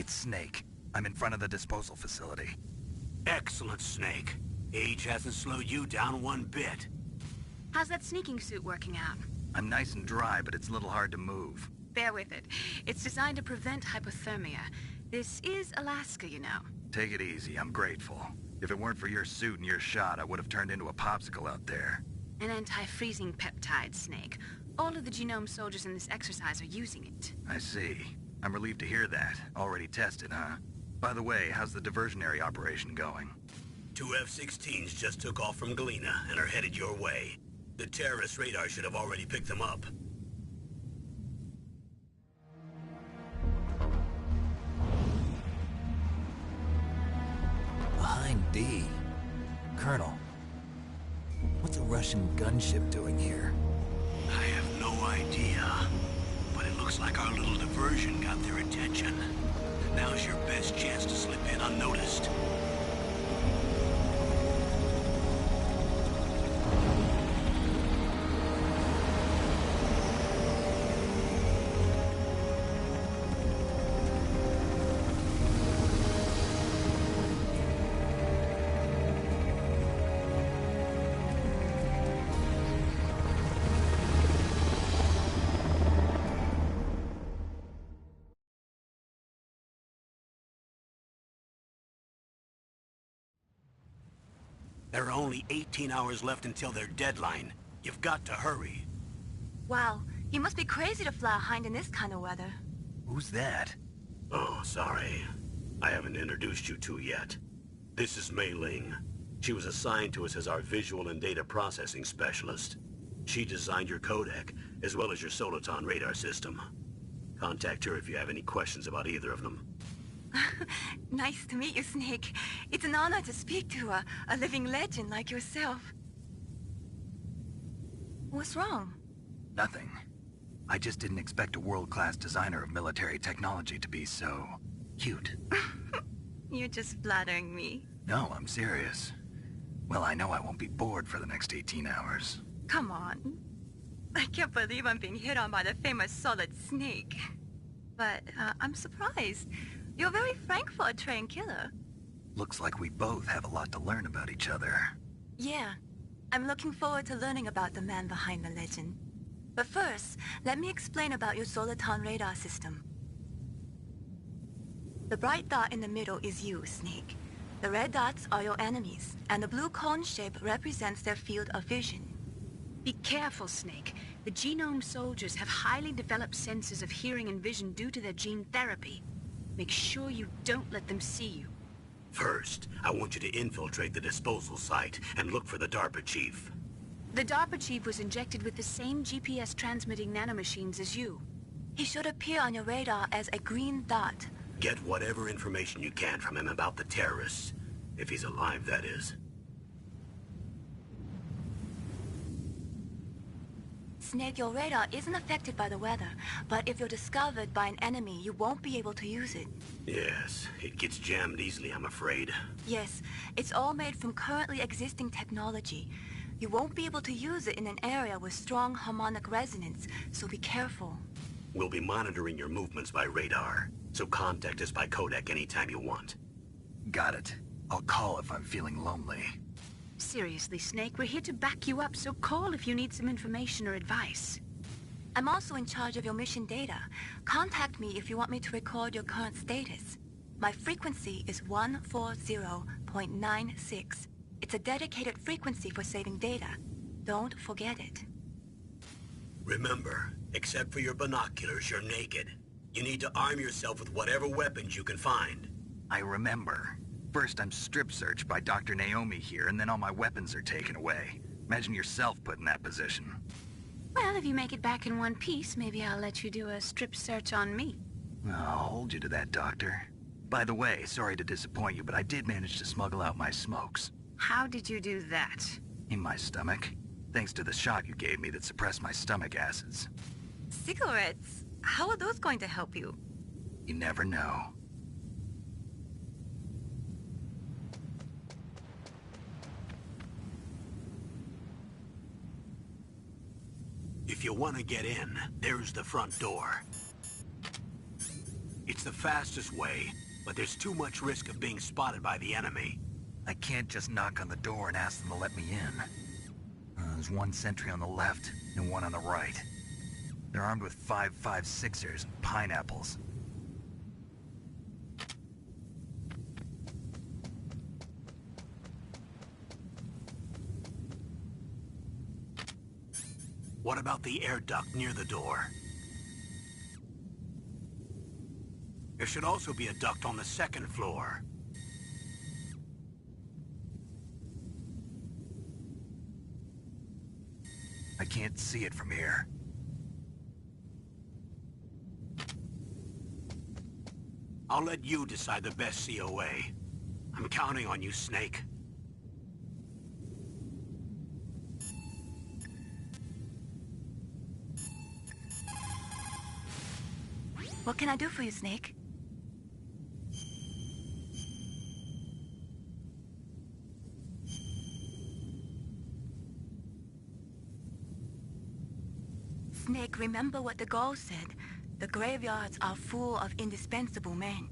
It's Snake. I'm in front of the disposal facility. Excellent, Snake. Age hasn't slowed you down one bit. How's that sneaking suit working out? I'm nice and dry, but it's a little hard to move. Bear with it. It's designed to prevent hypothermia. This is Alaska, you know. Take it easy, I'm grateful. If it weren't for your suit and your shot, I would have turned into a popsicle out there. An anti-freezing peptide, Snake. All of the genome soldiers in this exercise are using it. I see. I'm relieved to hear that. Already tested, huh? By the way, how's the diversionary operation going? 2 F-16s just took off from Galena and are headed your way. The terrorist radar should have already picked them up. Behind D. Colonel, what's a Russian gunship doing here? I have no idea, but it looks like our little diversion got their attention. Now's your best chance to slip in unnoticed. There are only 18 hours left until their deadline. You've got to hurry. Wow, you must be crazy to fly a hind in this kind of weather. Who's that? Oh, sorry. I haven't introduced you to yet. This is Mei Ling. She was assigned to us as our visual and data processing specialist. She designed your codec, as well as your Soliton radar system. Contact her if you have any questions about either of them. Nice to meet you, Snake. It's an honor to speak to a living legend like yourself. What's wrong? Nothing. I just didn't expect a world-class designer of military technology to be so... cute. You're just flattering me. No, I'm serious. Well, I know I won't be bored for the next 18 hours. Come on. I can't believe I'm being hit on by the famous Solid Snake. But I'm surprised. You're very frank for a trained killer. Looks like we both have a lot to learn about each other. Yeah. I'm looking forward to learning about the man behind the legend. But first, let me explain about your Soliton radar system. The bright dot in the middle is you, Snake. The red dots are your enemies, and the blue cone shape represents their field of vision. Be careful, Snake. The genome soldiers have highly developed senses of hearing and vision due to their gene therapy. Make sure you don't let them see you. First, I want you to infiltrate the disposal site and look for the DARPA chief. The DARPA chief was injected with the same GPS transmitting nanomachines as you. He should appear on your radar as a green dot. Get whatever information you can from him about the terrorists. If he's alive, that is. Snake, your radar isn't affected by the weather, but if you're discovered by an enemy, you won't be able to use it. Yes, it gets jammed easily, I'm afraid. Yes, it's all made from currently existing technology. You won't be able to use it in an area with strong harmonic resonance, so be careful. We'll be monitoring your movements by radar, so contact us by codec anytime you want. Got it. I'll call if I'm feeling lonely. Seriously, Snake, we're here to back you up, so call if you need some information or advice. I'm also in charge of your mission data. Contact me if you want me to record your current status. My frequency is 140.96. It's a dedicated frequency for saving data. Don't forget it. Remember, except for your binoculars, you're naked. You need to arm yourself with whatever weapons you can find. I remember. First, I'm strip searched by Dr. Naomi here, and then all my weapons are taken away. Imagine yourself put in that position. Well, if you make it back in one piece, maybe I'll let you do a strip search on me. I'll hold you to that, Doctor. By the way, sorry to disappoint you, but I did manage to smuggle out my smokes. How did you do that? In my stomach. Thanks to the shot you gave me that suppressed my stomach acids. Cigarettes? How are those going to help you? You never know. If you want to get in, there's the front door. It's It's the fastest way, but there's too much risk of being spotted by the enemy. I can't just knock on the door and ask them to let me in. There's one sentry on the left and one on the right. They're armed with 5.56ers and pineapples. What about the air duct near the door? There should also be a duct on the second floor. I can't see it from here. I'll let you decide the best COA. I'm counting on you, Snake. What can I do for you, Snake? Snake, remember what the Gaul said. The graveyards are full of indispensable men.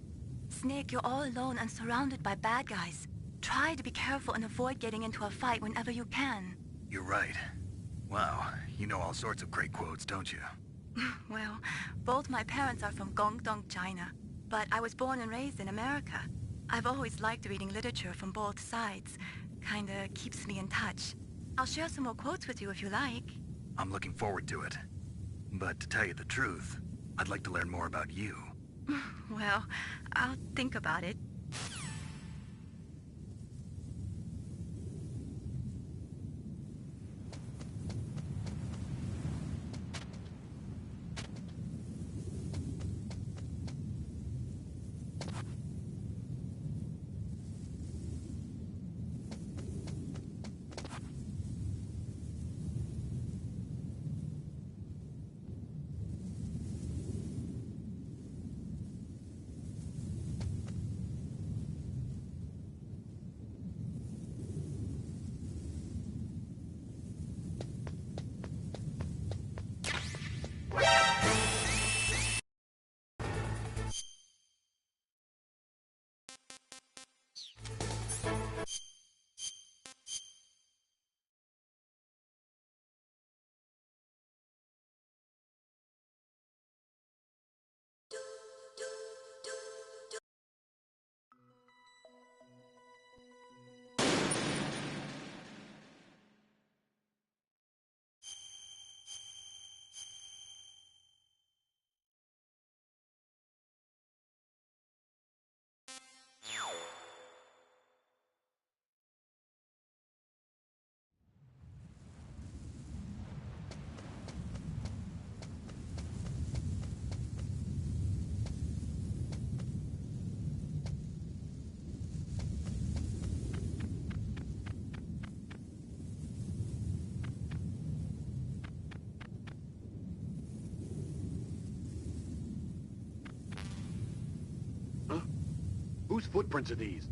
Snake, you're all alone and surrounded by bad guys. Try to be careful and avoid getting into a fight whenever you can. You're right. Wow, you know all sorts of great quotes, don't you? Well, both my parents are from Guangdong, China. But I was born and raised in America. I've always liked reading literature from both sides. Kinda keeps me in touch. I'll share some more quotes with you if you like. I'm looking forward to it. But to tell you the truth, I'd like to learn more about you. Well, I'll think about it. Whose footprints are these?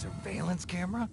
surveillance camera?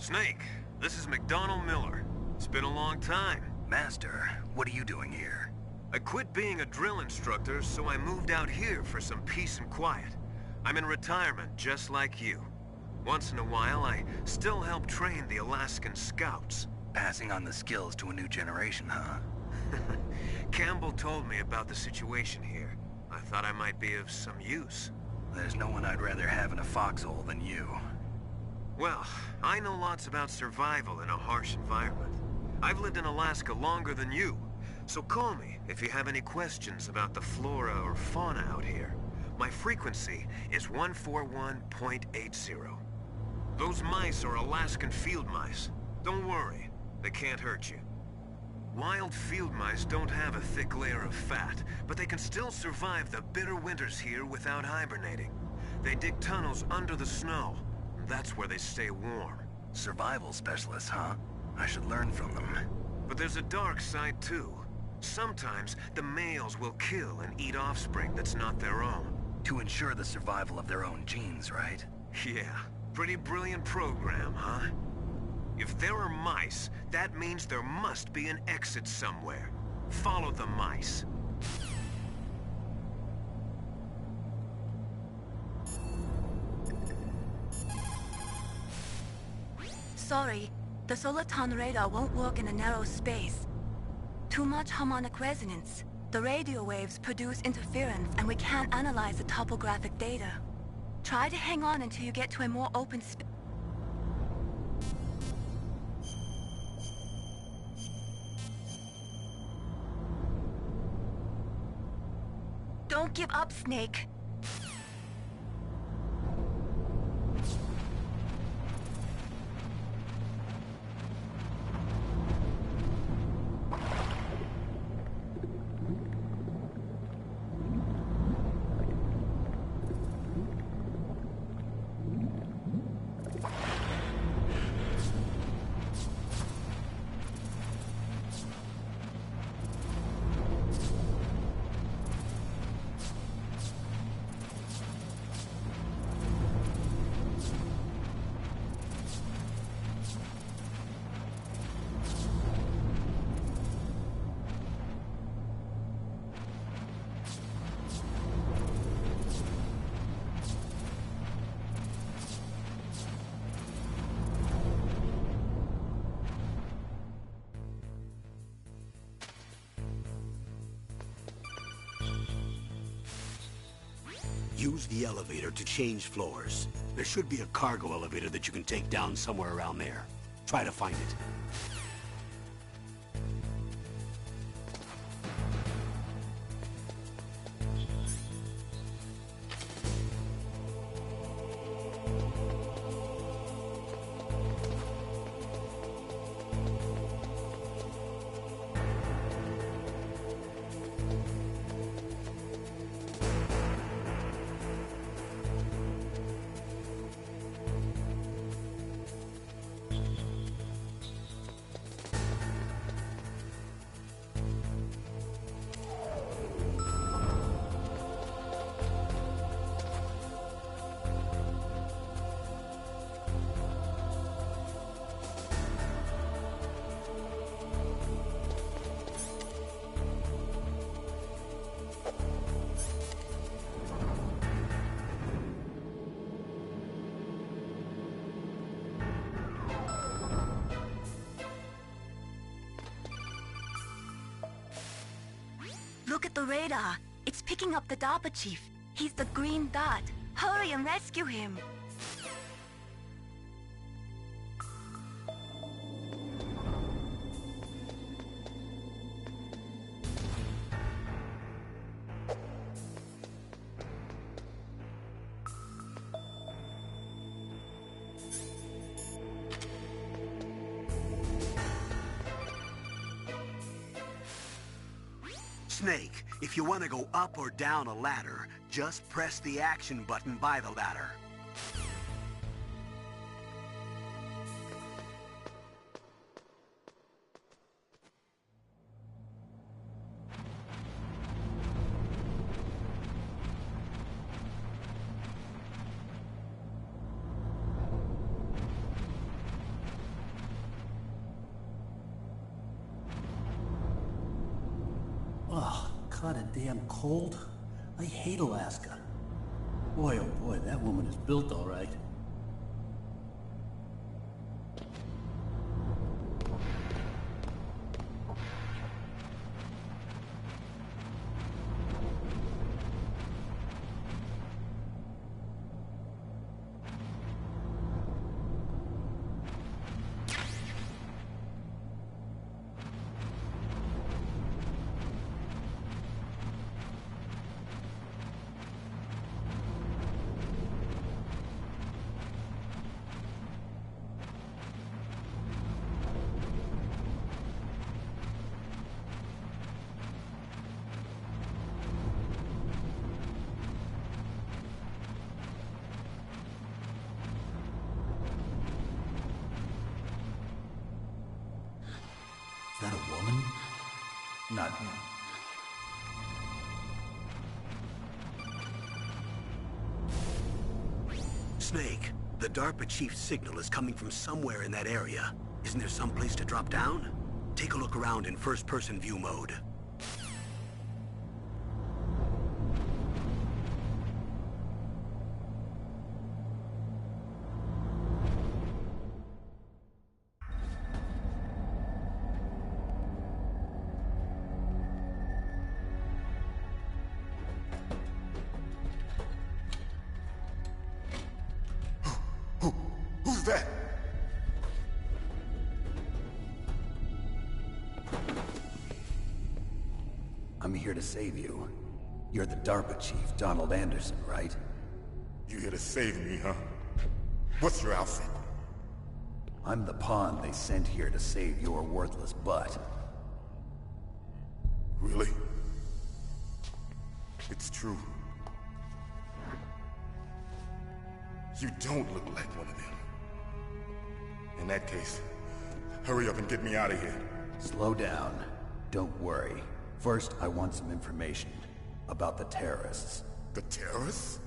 Snake, this is McDonald Miller. It's been a long time. Master, what are you doing here? I quit being a drill instructor, so I moved out here for some peace and quiet. I'm in retirement, just like you. Once in a while, I still help train the Alaskan Scouts. Passing on the skills to a new generation, huh? Campbell told me about the situation here. I thought I might be of some use. There's no one I'd rather have in a foxhole than you. Well, I know lots about survival in a harsh environment. I've lived in Alaska longer than you, so call me if you have any questions about the flora or fauna out here. My frequency is 141.80. Those mice are Alaskan field mice. Don't worry, they can't hurt you. Wild field mice don't have a thick layer of fat, but they can still survive the bitter winters here without hibernating. They dig tunnels under the snow. That's where they stay warm. Survival specialists, huh? I should learn from them. But there's a dark side too. Sometimes the males will kill and eat offspring that's not their own. To ensure the survival of their own genes, right? Yeah, pretty brilliant program, huh? If there are mice, that means there must be an exit somewhere. Follow the mice. Sorry, the Soliton radar won't work in a narrow space. Too much harmonic resonance. The radio waves produce interference and we can't analyze the topographic data. Try to hang on until you get to a more open space. Don't give up, Snake. Use the elevator to change floors. There should be a cargo elevator that you can take down somewhere around there. Try to find it. Look at the radar. It's picking up the DARPA chief. He's the green dot. Hurry and rescue him. Snake, if you want to go up or down a ladder, just press the action button by the ladder. Oh, kinda damn cold. I hate Alaska. Boy, oh boy, that woman is built all right. Is that a woman? Not him. Snake, the DARPA chief's signal is coming from somewhere in that area. Isn't there some place to drop down? Take a look around in first-person view mode. Who's that? I'm here to save you. You're the DARPA chief, Donald Anderson, right? You here to save me, huh? What's your outfit? I'm the pawn they sent here to save your worthless butt. Really? It's true. You don't look like one of them. In that case, hurry up and get me out of here. Slow down. Don't worry. First, I want some information about the terrorists. The terrorists?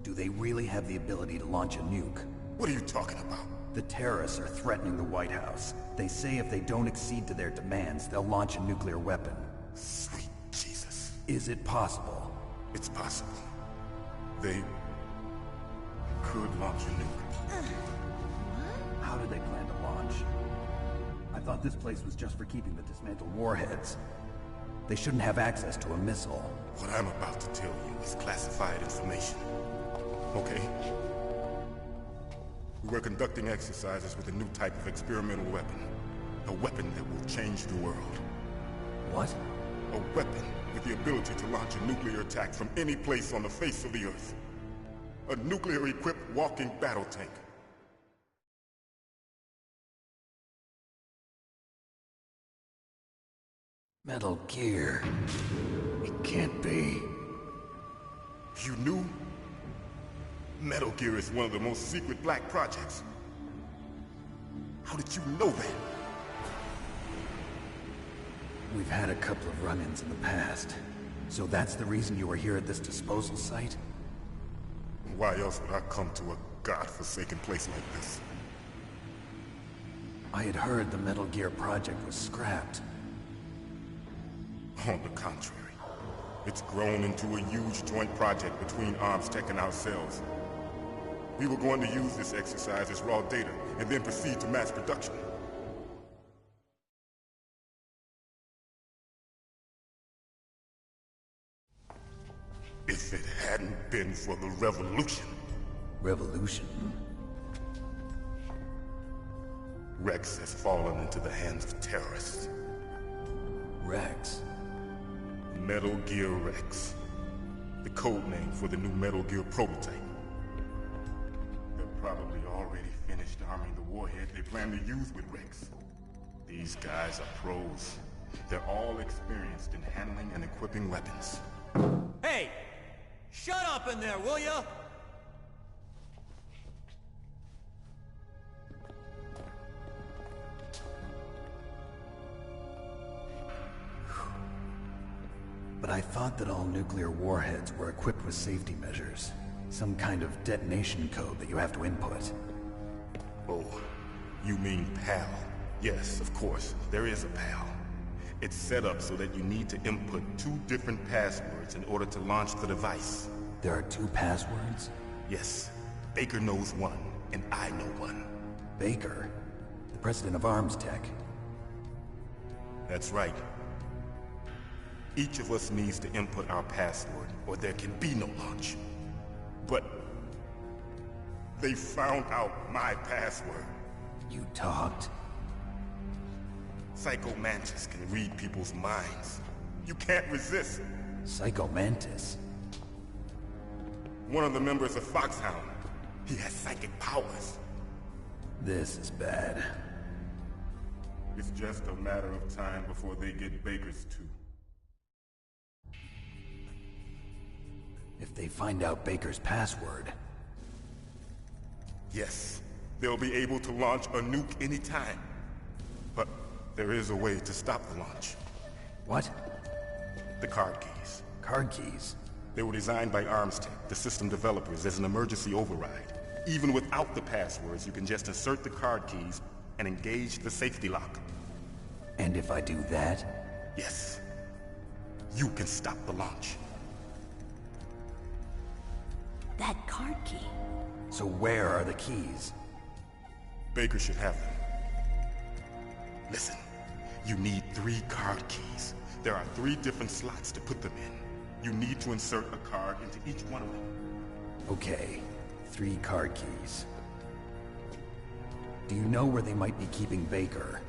Do they really have the ability to launch a nuke? What are you talking about? The terrorists are threatening the White House. They say if they don't accede to their demands, they'll launch a nuclear weapon. Sweet Jesus. Is it possible? It's possible. They could launch a nuke. How do they plan to launch? I thought this place was just for keeping the dismantled warheads. They shouldn't have access to a missile. What I'm about to tell you is classified information. Okay? We were conducting exercises with a new type of experimental weapon. A weapon that will change the world. What? A weapon with the ability to launch a nuclear attack from any place on the face of the Earth. A nuclear-equipped walking battle tank. Metal Gear. It can't be. You knew? Metal Gear is one of the most secret black projects. How did you know that? We've had a couple of run-ins in the past. So that's the reason you were here at this disposal site? Why else would I come to a godforsaken place like this? I had heard the Metal Gear project was scrapped. On the contrary, it's grown into a huge joint project between ArmsTech and ourselves. We were going to use this exercise as raw data, and then proceed to mass production. If it hadn't been for the revolution... Revolution? Rex has fallen into the hands of terrorists. Rex? Metal Gear Rex. The code name for the new Metal Gear prototype. They're probably already finished arming the warhead they plan to use with Rex. These guys are pros. They're all experienced in handling and equipping weapons. Hey! Shut up in there, will ya? But I thought that all nuclear warheads were equipped with safety measures. Some kind of detonation code that you have to input. Oh, you mean PAL? Yes, of course, there is a PAL. It's set up so that you need to input 2 different passwords in order to launch the device. There are 2 passwords? Yes. Baker knows one, and I know one. Baker? The president of ArmsTech? That's right. Each of us needs to input our password, or there can be no launch. But... they found out my password. You talked? Psycho Mantis can read people's minds. You can't resist. Psycho Mantis? One of the members of Foxhound. He has psychic powers. This is bad. It's just a matter of time before they get Baker's too. If they find out Baker's password... Yes, they'll be able to launch a nuke anytime. But there is a way to stop the launch. What? The card keys. Card keys? They were designed by ArmsTech, the system developers, as an emergency override. Even without the passwords, you can just insert the card keys and engage the safety lock. And if I do that? Yes. You can stop the launch. That card key. So where are the keys? Baker should have them. Listen, you need 3 card keys. There are 3 different slots to put them in. You need to insert a card into each one of them. Okay, 3 card keys. Do you know where they might be keeping Baker?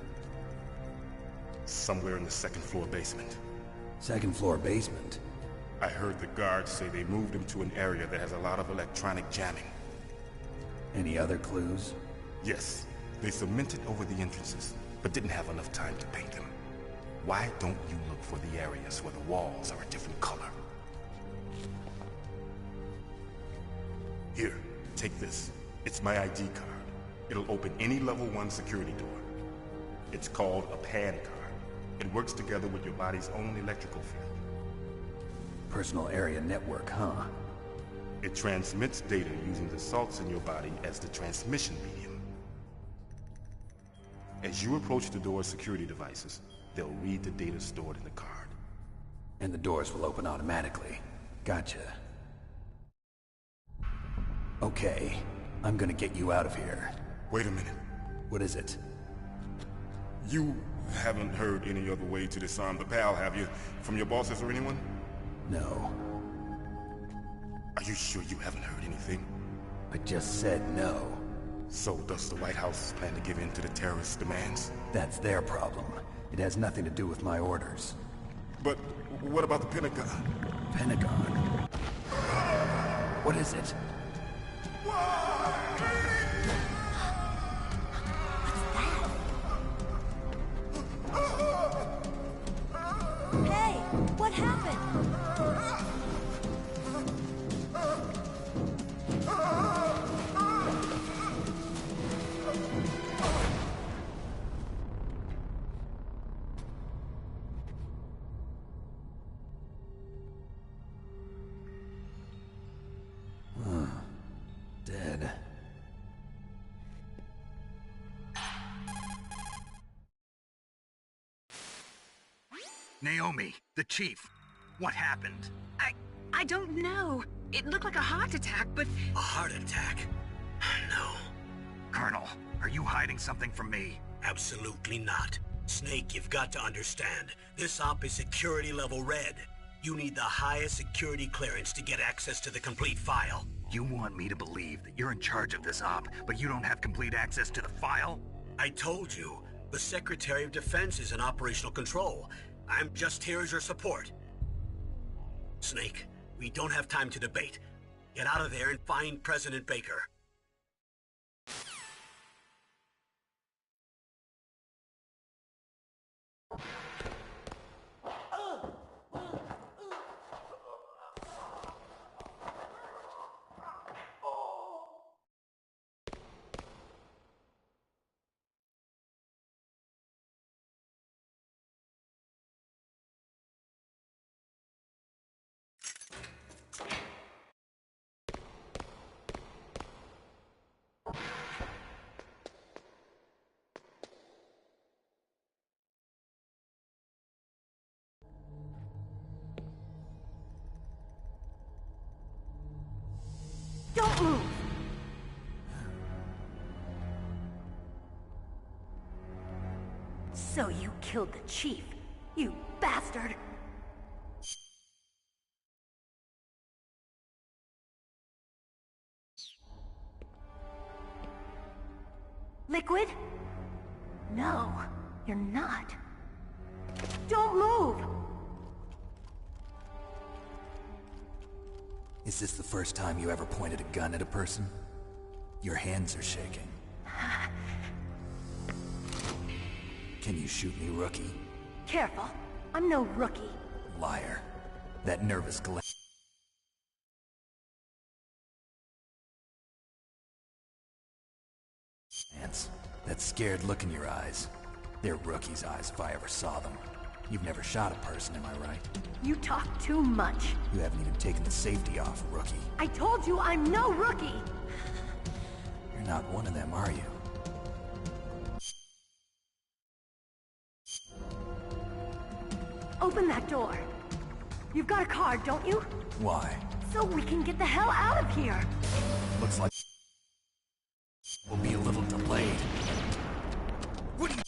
Somewhere in the 2nd floor basement. 2nd floor basement? I heard the guards say they moved him to an area that has a lot of electronic jamming. Any other clues? Yes. They cemented over the entrances, but didn't have enough time to paint them. Why don't you look for the areas where the walls are a different color? Here, take this. It's my ID card. It'll open any level 1 security door. It's called a PAN card. It works together with your body's own electrical field. Personal area network, huh? It transmits data using the salts in your body as the transmission medium. As you approach the door's security devices, they'll read the data stored in the card. And the doors will open automatically. Gotcha. Okay, I'm gonna get you out of here. Wait a minute. What is it? You haven't heard any other way to disarm the PAL, have you? From your bosses or anyone? No. Are you sure you haven't heard anything? I just said no. So does the White House plan to give in to the terrorists' demands? That's their problem. It has nothing to do with my orders. But what about the Pentagon? Pentagon? What is it? Hey, what happened? Dead. Naomi, the chief. What happened? I don't know. It looked like a heart attack, but... A heart attack? No, Colonel, are you hiding something from me? absolutely not. Snake, you've got to understand. This op is security level red. You need the highest security clearance to get access to the complete file. You want me to believe that you're in charge of this op, but you don't have complete access to the file? I told you, the Secretary of Defense is in operational control. I'm just here as your support. Snake, we don't have time to debate. Get out of there and find President Baker. Don't move! So you killed the chief, you bastard! Liquid? No, you're not. Don't move! Is this the first time you ever pointed a gun at a person? Your hands are shaking. Can you shoot me, rookie? Careful, I'm no rookie. Liar. That nervous glance. That scared look in your eyes. They're rookie's eyes if I ever saw them. You've never shot a person, am I right? You talk too much. You haven't even taken the safety off, rookie. I told you I'm no rookie! You're not one of them, are you? Open that door. You've got a card, don't you? Why? So we can get the hell out of here! Looks like we'll be a little delayed. What are you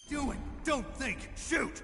doing? Don't think! Shoot!